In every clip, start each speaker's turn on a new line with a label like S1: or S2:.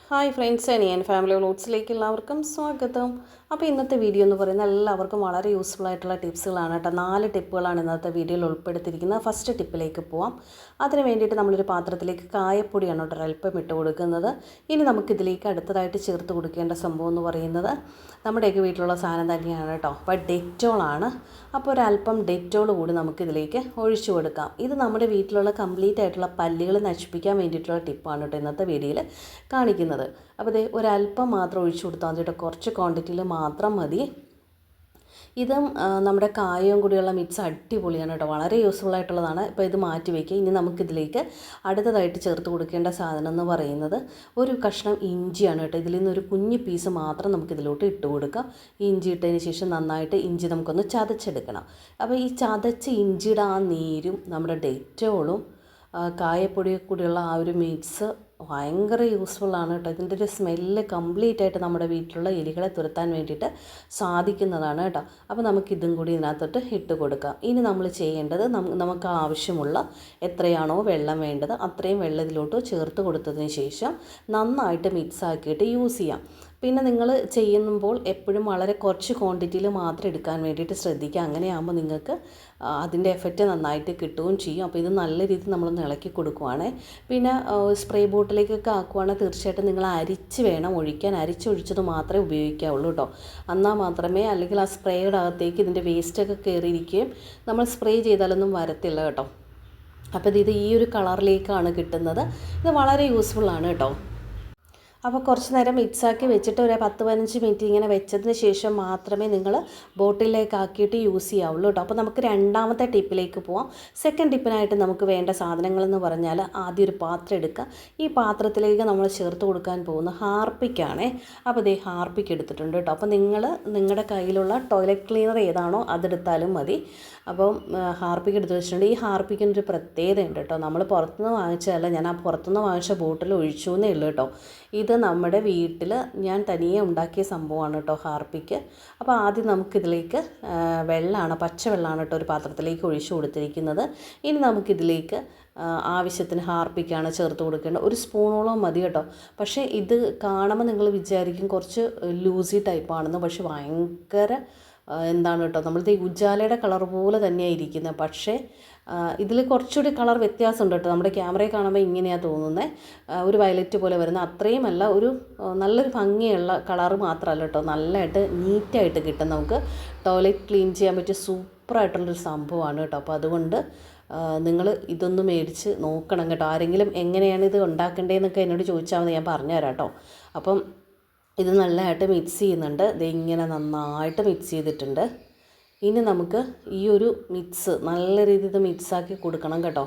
S1: Hi friends, ഞാൻ family വ്ലോഗ്സിലേക്ക് എല്ലാവർക്കും സ്വാഗതം. അപ്പോൾ ഇന്നത്തെ വീഡിയോ എന്ന് പറയുന്നത് എല്ലാവർക്കും വളരെ യൂസ്ഫുൾ ആയിട്ടുള്ള ടിപ്സുകളാണ് കേട്ടോ. 4 ടിപ്പുകളാണ് ഇന്നത്തെ വീഡിയോയിൽ ഉൾപ്പെടുത്തിയിരിക്കുന്നത്. ഫസ്റ്റ് ടിപ്പിലേക്ക് പോവാം. അതിന് വേണ്ടിയിട്ട് നമ്മളൊരു പാത്രത്തിലേക്ക് കായപ്പൊടിയാണ് കേട്ടോ ഒരല്പം ഇട്ട് കൊടുക്കുന്നത്. ഇനി നമുക്കിതിലേക്ക് അടുത്തതായിട്ട് ചേർത്ത് കൊടുക്കേണ്ട സംഭവം എന്ന് പറയുന്നത് നമ്മുടെയൊക്കെ വീട്ടിലുള്ള സാധനം തന്നെയാണ് കേട്ടോ. അപ്പോൾ ഡെറ്റോളാണ്. അപ്പോൾ ഒരല്പം ഡെറ്റോൾ കൂടി നമുക്കിതിലേക്ക് ഒഴിച്ചു കൊടുക്കാം. ഇത് നമ്മുടെ വീട്ടിലുള്ള കംപ്ലീറ്റ് ആയിട്ടുള്ള പല്ലുകൾ നശിപ്പിക്കാൻ വേണ്ടിയിട്ടുള്ള ടിപ്പാണ് കേട്ടോ ഇന്നത്തെ വീഡിയോയിൽ കാണിക്കുന്നത്. അപ്പോൾ ഇത് ഒരല്പം മാത്രം ഒഴിച്ചു കൊടുത്താൽ മതി കേട്ടോ, കുറച്ച് ക്വാണ്ടിറ്റിയിൽ മാത്രം മതി. ഇതും നമ്മുടെ കായവും കൂടിയുള്ള മിക്സ് അടിപൊളിയാണ് കേട്ടോ, വളരെ യൂസ്ഫുൾ ആയിട്ടുള്ളതാണ്. ഇപ്പോൾ ഇത് മാറ്റി വയ്ക്കുക. ഇനി നമുക്കിതിലേക്ക് അടുത്തതായിട്ട് ചേർത്ത് കൊടുക്കേണ്ട സാധനം എന്ന് പറയുന്നത് ഒരു കഷ്ണം ഇഞ്ചിയാണ് കേട്ടോ. ഇതിൽ നിന്നൊരു കുഞ്ഞ് പീസ് മാത്രം നമുക്കിതിലോട്ട് ഇട്ട് കൊടുക്കാം. ഇഞ്ചി ഇട്ടതിന് ശേഷം നന്നായിട്ട് ഇഞ്ചി നമുക്കൊന്ന് ചതച്ചെടുക്കണം. അപ്പോൾ ഈ ചതച്ച് ഇഞ്ചിയുടെ ആ നീരും നമ്മുടെ ഡെറ്റോളും കായപ്പൊടിയൊക്കെ കൂടിയുള്ള ആ ഒരു മിക്സ് ഭയങ്കര യൂസ്ഫുള്ളാണ് കേട്ടോ. ഇതിൻ്റെ ഒരു സ്മെല്ല് കംപ്ലീറ്റ് ആയിട്ട് നമ്മുടെ വീട്ടിലുള്ള എലികളെ തുരത്താൻ വേണ്ടിയിട്ട് സാധിക്കുന്നതാണ് കേട്ടോ. അപ്പോൾ നമുക്കിതും കൂടി ഇതിനകത്തോട്ട് ഇട്ട് കൊടുക്കാം. ഇനി നമ്മൾ ചെയ്യേണ്ടത് നമുക്ക് ആവശ്യമുള്ള എത്രയാണോ വെള്ളം വേണ്ടത് അത്രയും വെള്ളം ഇതിലോട്ട് ചേർത്ത് കൊടുത്തതിന് ശേഷം നന്നായിട്ട് മിക്സ് ആക്കിയിട്ട് യൂസ് ചെയ്യാം. പിന്നെ നിങ്ങൾ ചെയ്യുമ്പോൾ എപ്പോഴും വളരെ കുറച്ച് ക്വാണ്ടിറ്റിയിൽ മാത്രം എടുക്കാൻ വേണ്ടിയിട്ട് ശ്രദ്ധിക്കുക. അങ്ങനെയാകുമ്പോൾ നിങ്ങൾക്ക് അതിൻ്റെ എഫക്റ്റ് നന്നായിട്ട് കിട്ടുകയും ചെയ്യും. അപ്പോൾ ഇത് നല്ല രീതിയിൽ നമ്മളൊന്ന് ഇളക്കി കൊടുക്കുവാണേ. പിന്നെ സ്പ്രേ ബോട്ടിലേക്കൊക്കെ ആക്കുവാണെങ്കിൽ തീർച്ചയായിട്ടും നിങ്ങൾ അരിച്ച് വേണം ഒഴിക്കാൻ. അരിച്ചൊഴിച്ചത് മാത്രമേ ഉപയോഗിക്കാവുള്ളൂ കേട്ടോ. എന്നാൽ മാത്രമേ, അല്ലെങ്കിൽ ആ സ്പ്രേയുടെ അകത്തേക്ക് ഇതിൻ്റെ വേസ്റ്റൊക്കെ കയറിയിരിക്കുകയും നമ്മൾ സ്പ്രേ ചെയ്താലൊന്നും വരത്തില്ല കേട്ടോ. അപ്പോൾ ഇത് ഈ ഒരു കളറിലേക്കാണ് കിട്ടുന്നത്. ഇത് വളരെ യൂസ്ഫുള്ളാണ് കേട്ടോ. അപ്പോൾ കുറച്ച് നേരം മിക്സാക്കി വെച്ചിട്ട് ഒരു 10-15 മിനിറ്റ് ഇങ്ങനെ വെച്ചതിന് ശേഷം മാത്രമേ നിങ്ങൾ ബോട്ടിലേക്ക് ആക്കിയിട്ട് യൂസ് ചെയ്യാവുള്ളൂ കേട്ടോ. അപ്പോൾ നമുക്ക് രണ്ടാമത്തെ ടിപ്പിലേക്ക് പോവാം. സെക്കൻഡ് ടിപ്പിനായിട്ട് നമുക്ക് വേണ്ട സാധനങ്ങളെന്ന് പറഞ്ഞാൽ ആദ്യം ഒരു പാത്രം എടുക്കുക. ഈ പാത്രത്തിലേക്ക് നമ്മൾ ചേർത്ത് കൊടുക്കാൻ പോകുന്ന ഹാർപ്പിക്കാണേ. അപ്പോൾ ഇതേ ഹാർപ്പിക്ക് എടുത്തിട്ടുണ്ട് കേട്ടോ. അപ്പോൾ നിങ്ങളുടെ കയ്യിലുള്ള ടോയ്ലറ്റ് ക്ലീനർ ഏതാണോ അതെടുത്താലും മതി. അപ്പം ഹാർപ്പിക്ക് എടുത്ത് വെച്ചിട്ടുണ്ട്. ഈ ഹാർപ്പിക്കിനൊരു പ്രത്യേകത ഉണ്ട് കേട്ടോ. നമ്മൾ പുറത്തുനിന്ന് വാങ്ങിച്ചതല്ല, ഞാൻ ആ പുറത്തുനിന്ന് വാങ്ങിച്ച ബോട്ടിൽ ഒഴിച്ചു എന്നേ ഉള്ളൂ കേട്ടോ. ഇത് നമ്മുടെ വീട്ടിൽ ഞാൻ തനിയെ ഉണ്ടാക്കിയ സംഭവമാണ് കേട്ടോ ഹാർപ്പിക്ക്. അപ്പോൾ ആദ്യം നമുക്കിതിലേക്ക് വെള്ളമാണ്, പച്ചവെള്ളമാണ് കേട്ടോ ഒരു പാത്രത്തിലേക്ക് ഒഴിച്ചു കൊടുത്തിരിക്കുന്നത്. ഇനി നമുക്കിതിലേക്ക് ആവശ്യത്തിന് ഹാർപ്പിക്കാണ് ചേർത്ത് കൊടുക്കേണ്ടത്. ഒരു സ്പൂണോളം മതി കേട്ടോ. പക്ഷേ ഇത് കാണുമ്പോൾ നിങ്ങൾ വിചാരിക്കും കുറച്ച് ലൂസി ടൈപ്പാണെന്ന്. പക്ഷേ ഭയങ്കര എന്താണ് കേട്ടോ, നമ്മളുടെ ഈ ഉജാലയുടെ കളർ പോലെ തന്നെയാണ് ഇരിക്കുന്നത്. പക്ഷേ ഇതിൽ കുറച്ചുകൂടി കളർ വ്യത്യാസമുണ്ട് കേട്ടോ. നമ്മുടെ ക്യാമറയിൽ കാണുമ്പോൾ ഇങ്ങനെയാണ് തോന്നുന്നത്, ഒരു വയലറ്റ് പോലെ വരുന്ന അത്രയുമല്ല, ഒരു നല്ലൊരു ഭംഗിയുള്ള കളറ് മാത്രമല്ല കേട്ടോ, നല്ലതായിട്ട് നീറ്റായിട്ട് കിട്ടും. നമുക്ക് ടോയ്ലറ്റ് ക്ലീൻ ചെയ്യാൻ പറ്റിയ സൂപ്പറായിട്ടുള്ളൊരു സംഭവമാണ് കേട്ടോ. അപ്പോൾ അതുകൊണ്ട് നിങ്ങൾ ഇതൊന്ന് മേടിച്ച് നോക്കണം കേട്ടോ. ആരെങ്കിലും എങ്ങനെയാണ് ഇത് ഉണ്ടാക്കേണ്ടതെന്നൊക്കെ എന്നോട് ചോദിച്ചാൽ മതി, ഞാൻ പറഞ്ഞുതരാം കേട്ടോ. അപ്പം ഇത് നല്ലതായിട്ട് മിക്സ് ചെയ്യുന്നുണ്ട്. ഇതിങ്ങനെ നന്നായിട്ട് മിക്സ് ചെയ്തിട്ടുണ്ട്. ഇനി നമുക്ക് ഈ ഒരു മിക്സ് നല്ല രീതിയിൽ മിക്സാക്കി കൊടുക്കണം കേട്ടോ.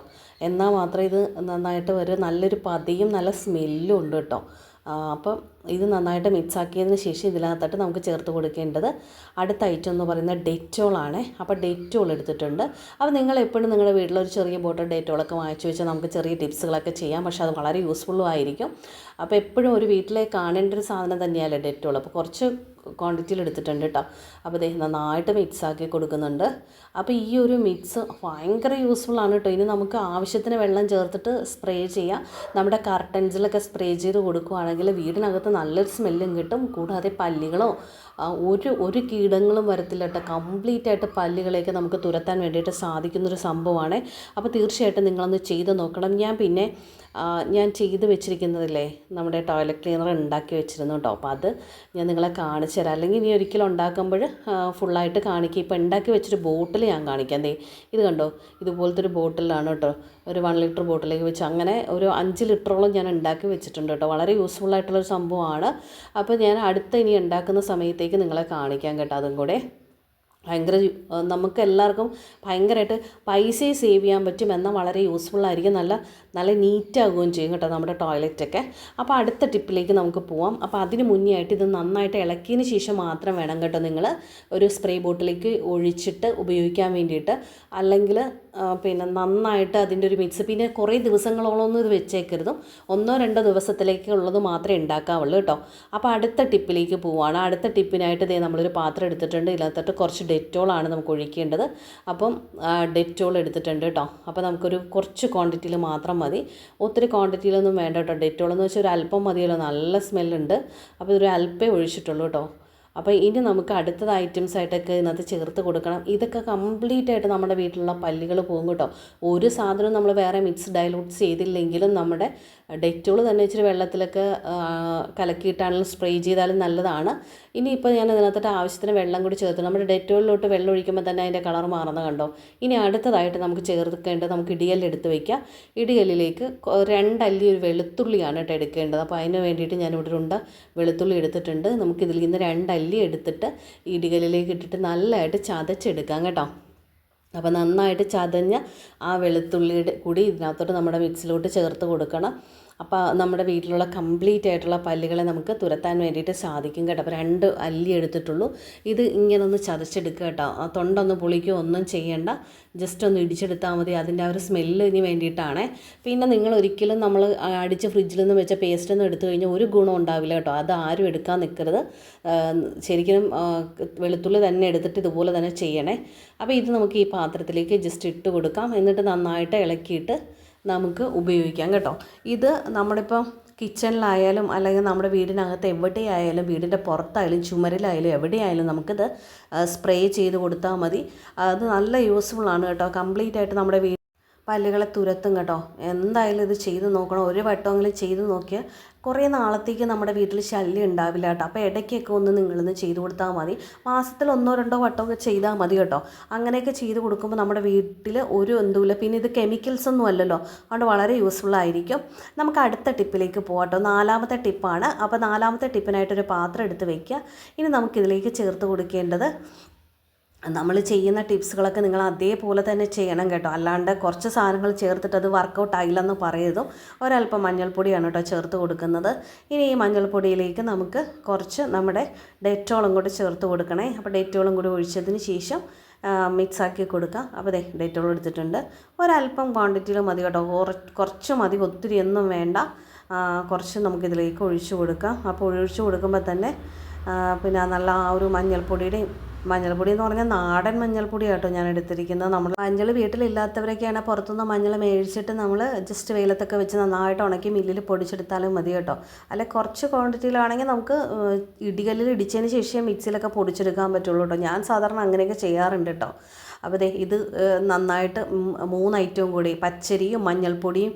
S1: എന്നാൽ മാത്രമേ ഇത് നന്നായിട്ട് വരും. നല്ലൊരു പതയും നല്ല സ്മെല്ലും ഉണ്ട് കേട്ടോ. അപ്പം ഇത് നന്നായിട്ട് മിക്സാക്കിയതിന് ശേഷം ഇതിനകത്തായിട്ട് നമുക്ക് ചേർത്ത് കൊടുക്കേണ്ടത് അടുത്ത ഐറ്റം എന്ന് പറയുന്നത് ഡെറ്റോളാണ്. അപ്പോൾ ഡെറ്റോൾ എടുത്തിട്ടുണ്ട്. അപ്പോൾ നിങ്ങൾ എപ്പോഴും നിങ്ങളുടെ വീട്ടിലൊരു ചെറിയ ബോട്ടിൽ ഡെറ്റോളൊക്കെ വാങ്ങിച്ചു വെച്ചാൽ നമുക്ക് ചെറിയ ടിപ്സുകളൊക്കെ ചെയ്യാം. പക്ഷേ അത് വളരെ യൂസ്ഫുള്ളും ആയിരിക്കും. അപ്പോൾ എപ്പോഴും ഒരു വീട്ടിലെ കാണേണ്ട ഒരു സാധനം തന്നെയല്ലേ ഡെറ്റോൾ. അപ്പോൾ കുറച്ച് ക്വാണ്ടിറ്റിയിൽ എടുത്തിട്ടുണ്ട് കേട്ടോ. അപ്പോൾ ഇത് നന്നായിട്ട് മിക്സാക്കി കൊടുക്കുന്നുണ്ട്. അപ്പോൾ ഈ ഒരു മിക്സ് ഭയങ്കര യൂസ്ഫുള്ളാണ് കേട്ടോ. ഇനി നമുക്ക് ആവശ്യത്തിന് വെള്ളം ചേർത്തിട്ട് സ്പ്രേ ചെയ്യാം. നമ്മുടെ കർട്ടൻസിലൊക്കെ സ്പ്രേ ചെയ്ത് കൊടുക്കുകയാണെങ്കിൽ വീടിനകത്ത് നല്ലൊരു സ്മെല്ലും കിട്ടും. കൂടാതെ പല്ലികളോ ഒരു കീടങ്ങളും വരത്തില്ല കേട്ടോ. കംപ്ലീറ്റ് ആയിട്ട് പല്ലുകളെയൊക്കെ നമുക്ക് തുരത്താൻ വേണ്ടിയിട്ട് സാധിക്കുന്നൊരു സംഭവമാണ്. അപ്പോൾ തീർച്ചയായിട്ടും നിങ്ങളൊന്ന് ചെയ്ത് നോക്കണം. ഞാൻ ചെയ്ത് വെച്ചിരിക്കുന്നതില്ലേ, നമ്മുടെ ടോയ്ലറ്റ് ക്ലീനർ ഉണ്ടാക്കി വെച്ചിരുന്നു കേട്ടോ. അപ്പോൾ അത് ഞാൻ നിങ്ങളെ കാണിച്ചു തരാം. അല്ലെങ്കിൽ ഇനി ഒരിക്കലും ഉണ്ടാക്കുമ്പോൾ ഫുള്ളായിട്ട് കാണിക്കുക. ഇപ്പോൾ ഉണ്ടാക്കി വെച്ചൊരു ബോട്ടിൽ ഞാൻ കാണിക്കാം. ഇത് കണ്ടോ, ഇതുപോലത്തെ ഒരു ബോട്ടിലാണ് കേട്ടോ. ഒരു 1 ലിറ്റർ ബോട്ടിലേക്ക് വെച്ച് അങ്ങനെ ഒരു 5 ലിറ്ററോളം ഞാൻ ഉണ്ടാക്കി വെച്ചിട്ടുണ്ട് കേട്ടോ. വളരെ യൂസ്ഫുള്ളായിട്ടുള്ളൊരു സംഭവമാണ്. അപ്പോൾ ഞാൻ ഇനി ഉണ്ടാക്കുന്ന സമയത്തേക്ക് നിങ്ങളെ കാണിക്കാം കേട്ടോ. അതും കൂടെ ഭയങ്കര നമുക്ക് എല്ലാവർക്കും ഭയങ്കരമായിട്ട് പൈസയും സേവ് ചെയ്യാൻ പറ്റും. എന്നാൽ വളരെ യൂസ്ഫുള്ളായിരിക്കും. നല്ല നീറ്റാകുകയും ചെയ്യും കേട്ടോ നമ്മുടെ ടോയ്ലറ്റൊക്കെ. അപ്പോൾ അടുത്ത ടിപ്പിലേക്ക് നമുക്ക് പോവാം. അപ്പോൾ അതിന് മുന്നേ ആയിട്ട് ഇത് നന്നായിട്ട് ഇളക്കിയതിന് ശേഷം മാത്രം വേണം കേട്ടോ നിങ്ങൾ ഒരു സ്പ്രേ ബോട്ടിലേക്ക് ഒഴിച്ചിട്ട് ഉപയോഗിക്കാൻ വേണ്ടിയിട്ട്. അല്ലെങ്കിൽ പിന്നെ നന്നായിട്ട് അതിൻ്റെ ഒരു മിക്സ്, പിന്നെ കുറേ ദിവസങ്ങളോളമൊന്നും ഇത് വെച്ചേക്കരുതും, 1-2 ദിവസത്തിലേക്കുള്ളത് മാത്രമേ ഉണ്ടാക്കാവുള്ളൂ കേട്ടോ. അപ്പോൾ അടുത്ത ടിപ്പിലേക്ക് പോവുകയാണ്. അടുത്ത ടിപ്പിനായിട്ട് ഇതേ നമ്മളൊരു പാത്രം എടുത്തിട്ടുണ്ട്. ഇതിനകത്തോട്ട് കുറച്ച് ഡെറ്റോളാണ് നമുക്ക് ഒഴിക്കേണ്ടത്. അപ്പം ഡെറ്റോൾ എടുത്തിട്ടുണ്ട് കേട്ടോ. അപ്പോൾ നമുക്കൊരു കുറച്ച് ക്വാണ്ടിറ്റിയിൽ മാത്രം മതി, ഒത്തിരി ക്വാണ്ടിറ്റിയിലൊന്നും വേണ്ട കേട്ടോ. ഡെറ്റോൾ എന്ന് വെച്ചാൽ ഒരു അല്പം മതിയല്ലോ, നല്ല സ്മെല്ലുണ്ട്. അപ്പോൾ ഇതൊരു അല്പേ ഒഴിച്ചിട്ടുള്ളൂ കേട്ടോ. അപ്പോൾ ഇനി നമുക്ക് അടുത്തത് ഐറ്റംസ് ആയിട്ടൊക്കെ ഇതിനകത്ത് ചേർത്ത് കൊടുക്കണം. ഇതൊക്കെ കംപ്ലീറ്റ് ആയിട്ട് നമ്മുടെ വീട്ടിലുള്ള പല്ലുകൾ പോകും കേട്ടോ. ഒരു സാധനവും നമ്മൾ വേറെ മിക്സ് ഡൈലൂട്ട് ചെയ്തില്ലെങ്കിലും നമ്മുടെ ഡെറ്റോൾ തന്നെ ഇച്ചിരി വെള്ളത്തിലൊക്കെ കലക്കിയിട്ടാണെങ്കിലും സ്പ്രേ ചെയ്താലും നല്ലതാണ്. ഇനിയിപ്പോൾ ഞാൻ ഇതിനകത്തോട്ട് ആവശ്യത്തിന് വെള്ളം കൂടി ചേർത്ത്, നമ്മുടെ ഡെറ്റോളിലോട്ട് വെള്ളം ഒഴിക്കുമ്പോൾ തന്നെ അതിൻ്റെ കളർ മാറുന്നത് കണ്ടോ. ഇനി അടുത്തതായിട്ട് നമുക്ക് ചേർക്കേണ്ടത്, നമുക്ക് ഇടികല്ല് എടുത്ത് വയ്ക്കാം. ഇടികല്ലിലേക്ക് 2 അല്ലി ഒരു വെളുത്തുള്ളിയാണ് കേട്ടോ എടുക്കേണ്ടത്. അപ്പോൾ അതിന് വേണ്ടിയിട്ട് ഞാനിവിടെ ഉണ്ട് വെളുത്തുള്ളി എടുത്തിട്ടുണ്ട്. നമുക്കിതിൽ നിന്ന് 2 അല്ലി എടുത്തിട്ട് ഇടികല്ലിലേക്ക് ഇട്ടിട്ട് നല്ലതായിട്ട് ചതച്ചെടുക്കാം കേട്ടോ. അപ്പോൾ നന്നായിട്ട് ചതഞ്ഞ ആ വെളുത്തുള്ളിയുടെ കൂടി ഇതിനകത്തോട്ട് നമ്മുടെ മിക്സിലോട്ട് ചേർത്ത് കൊടുക്കണം. അപ്പോൾ നമ്മുടെ വീട്ടിലുള്ള കംപ്ലീറ്റ് ആയിട്ടുള്ള പല്ലുകളെ നമുക്ക് തുരത്താൻ വേണ്ടിയിട്ട് സാധിക്കും കേട്ടോ. അപ്പോൾ 2 അല്ലി എടുത്തിട്ടുള്ളൂ. ഇത് ഇങ്ങനെ ഒന്ന് ചതച്ചെടുക്കുക കേട്ടോ. തൊണ്ടൊന്ന് പൊളിക്കുകയോ ഒന്നും ചെയ്യേണ്ട, ജസ്റ്റ് ഒന്ന് ഇടിച്ചെടുത്താൽ മതി. അതിൻ്റെ ആ ഒരു സ്മെല്ലിന് വേണ്ടിയിട്ടാണ്. പിന്നെ നിങ്ങൾ ഒരിക്കലും നമ്മൾ അടിച്ച് ഫ്രിഡ്ജിൽ നിന്ന് വെച്ച പേസ്റ്റൊന്നും എടുത്തു കഴിഞ്ഞാൽ ഒരു ഗുണം ഉണ്ടാവില്ല കേട്ടോ. അത് ആരും എടുക്കാൻ നിൽക്കരുത്. ശരിക്കും വെളുത്തുള്ളി തന്നെ എടുത്തിട്ട് ഇതുപോലെ തന്നെ ചെയ്യണേ. അപ്പോൾ ഇത് നമുക്ക് ഈ പാത്രത്തിലേക്ക് ജസ്റ്റ് ഇട്ട് കൊടുക്കാം. എന്നിട്ട് നന്നായിട്ട് ഇളക്കിയിട്ട് നമുക്ക് ഉപയോഗിക്കാം കേട്ടോ. ഇത് നമ്മളിപ്പം കിച്ചണിലായാലും അല്ലെങ്കിൽ നമ്മുടെ വീടിനകത്ത് എവിടെയായാലും, വീടിൻ്റെ പുറത്തായാലും ചുമരിലായാലും എവിടെയായാലും നമുക്കിത് സ്പ്രേ ചെയ്ത് കൊടുത്താൽ മതി. അത് നല്ല യൂസ്ഫുള്ളാണ് കേട്ടോ. കംപ്ലീറ്റ് ആയിട്ട് നമ്മുടെ പല്ലുകളെ തുരത്തും കേട്ടോ. എന്തായാലും ഇത് ചെയ്ത് നോക്കണം. ഒരു വട്ടമെങ്കിലും ചെയ്ത് നോക്കിയാൽ കുറേ നാളത്തേക്ക് നമ്മുടെ വീട്ടിൽ ശല്യം ഉണ്ടാവില്ല കേട്ടോ. അപ്പോൾ ഇടയ്ക്കൊക്കെ ഒന്ന് നിങ്ങളിന്ന് ചെയ്ത് കൊടുത്താൽ മതി. മാസത്തിൽ 1-2 വട്ടമൊക്കെ ചെയ്താൽ മതി കേട്ടോ. അങ്ങനെയൊക്കെ ചെയ്ത് കൊടുക്കുമ്പോൾ നമ്മുടെ വീട്ടിൽ ഒരു എന്തുമില്ല. പിന്നെ ഇത് കെമിക്കൽസ് ഒന്നും അല്ലല്ലോ, അതുകൊണ്ട് വളരെ യൂസ്ഫുള്ളായിരിക്കും. നമുക്ക് അടുത്ത ടിപ്പിലേക്ക് പോകാം കേട്ടോ. 4ാമത്തെ ടിപ്പാണ്. അപ്പോൾ 4ാമത്തെ ടിപ്പിനായിട്ടൊരു പാത്രം എടുത്ത് വയ്ക്കുക. ഇനി നമുക്കിതിലേക്ക് ചേർത്ത് കൊടുക്കേണ്ടത്, നമ്മൾ ചെയ്യുന്ന ടിപ്സുകളൊക്കെ നിങ്ങൾ അതേപോലെ തന്നെ ചെയ്യണം കേട്ടോ. അല്ലാണ്ട് കുറച്ച് സാധനങ്ങൾ ചേർത്തിട്ട് അത് വർക്കൗട്ട് ആയില്ലെന്ന് പറയരുതും. ഒരല്പം മഞ്ഞൾപ്പൊടിയാണ് കേട്ടോ ചേർത്ത് കൊടുക്കുന്നത്. ഇനി ഈ മഞ്ഞൾപ്പൊടിയിലേക്ക് നമുക്ക് കുറച്ച് നമ്മുടെ ഡെറ്റോളും കൂടി ചേർത്ത് കൊടുക്കണേ. അപ്പോൾ ഡെറ്റോളും കൂടി ഒഴിച്ചതിന് ശേഷം മിക്സാക്കി കൊടുക്കാം. അപ്പോൾ ഡെറ്റോൾ എടുത്തിട്ടുണ്ട്. ഒരല്പം ക്വാണ്ടിറ്റിയിൽ മതി കേട്ടോ. കുറച്ച് മതി, ഒത്തിരി ഒന്നും വേണ്ട. കുറച്ച് നമുക്കിതിലേക്ക് ഒഴിച്ചു കൊടുക്കാം. അപ്പോൾ ഒഴിച്ചു കൊടുക്കുമ്പോൾ തന്നെ പിന്നെ നല്ല ആ ഒരു മഞ്ഞൾപ്പൊടി എന്ന് പറഞ്ഞാൽ നാടൻ മഞ്ഞൾപ്പൊടി കേട്ടോ ഞാൻ എടുത്തിരിക്കുന്നത്. നമ്മൾ മഞ്ഞൾ വീട്ടിലില്ലാത്തവരൊക്കെയാണ് പുറത്തുനിന്ന് മഞ്ഞൾ മേടിച്ചിട്ട് നമ്മൾ ജസ്റ്റ് വെയിലത്തൊക്കെ വെച്ച് നന്നായിട്ട് ഉണക്കി മില്ലിൽ പൊടിച്ചെടുത്താലും മതി കേട്ടോ. അല്ലെ കുറച്ച് ക്വാണ്ടിറ്റിയിലാണെങ്കിൽ നമുക്ക് ഇടികല്ലിൽ ഇടിച്ചതിന് ശേഷം മിക്സിയിലൊക്കെ പൊടിച്ചെടുക്കാൻ പറ്റുള്ളൂ കേട്ടോ. ഞാൻ സാധാരണ അങ്ങനെയൊക്കെ ചെയ്യാറുണ്ട് കേട്ടോ. അപ്പോൾ ഇത് നന്നായിട്ട് 3 ഐറ്റവും കൂടി, പച്ചരിയും മഞ്ഞൾപ്പൊടിയും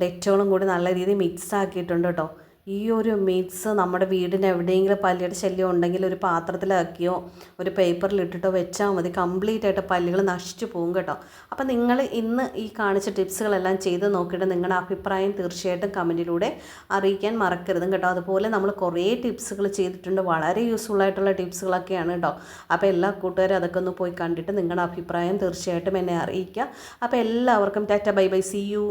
S1: ഡെറ്റോളും കൂടി നല്ല രീതിയിൽ മിക്സ് ആക്കിയിട്ടുണ്ട് കേട്ടോ. ഈ ഒരു മിക്സ് നമ്മുടെ വീടിന് എവിടെയെങ്കിലും പല്ലിയുടെ ശല്യം ഉണ്ടെങ്കിൽ ഒരു പാത്രത്തിലാക്കിയോ ഒരു പേപ്പറിലിട്ടിട്ടോ വെച്ചാൽ മതി. കംപ്ലീറ്റ് ആയിട്ട് പല്ലുകൾ നശിച്ചു പോകും കേട്ടോ. അപ്പോൾ നിങ്ങൾ ഇന്ന് ഈ കാണിച്ച ടിപ്സുകളെല്ലാം ചെയ്ത് നോക്കിയിട്ട് നിങ്ങളുടെ അഭിപ്രായം തീർച്ചയായിട്ടും കമൻറ്റിലൂടെ അറിയിക്കാൻ മറക്കരുതും കേട്ടോ. അതുപോലെ നമ്മൾ കുറേ ടിപ്സുകൾ ചെയ്തിട്ടുണ്ട്, വളരെ യൂസ്ഫുൾ ആയിട്ടുള്ള ടിപ്സുകളൊക്കെയാണ് കേട്ടോ. അപ്പോൾ എല്ലാ കൂട്ടുകാരും അതൊക്കെ ഒന്ന് പോയി കണ്ടിട്ട് നിങ്ങളുടെ അഭിപ്രായം തീർച്ചയായിട്ടും എന്നെ അറിയിക്കുക. അപ്പോൾ എല്ലാവർക്കും tata, bye bye, see U.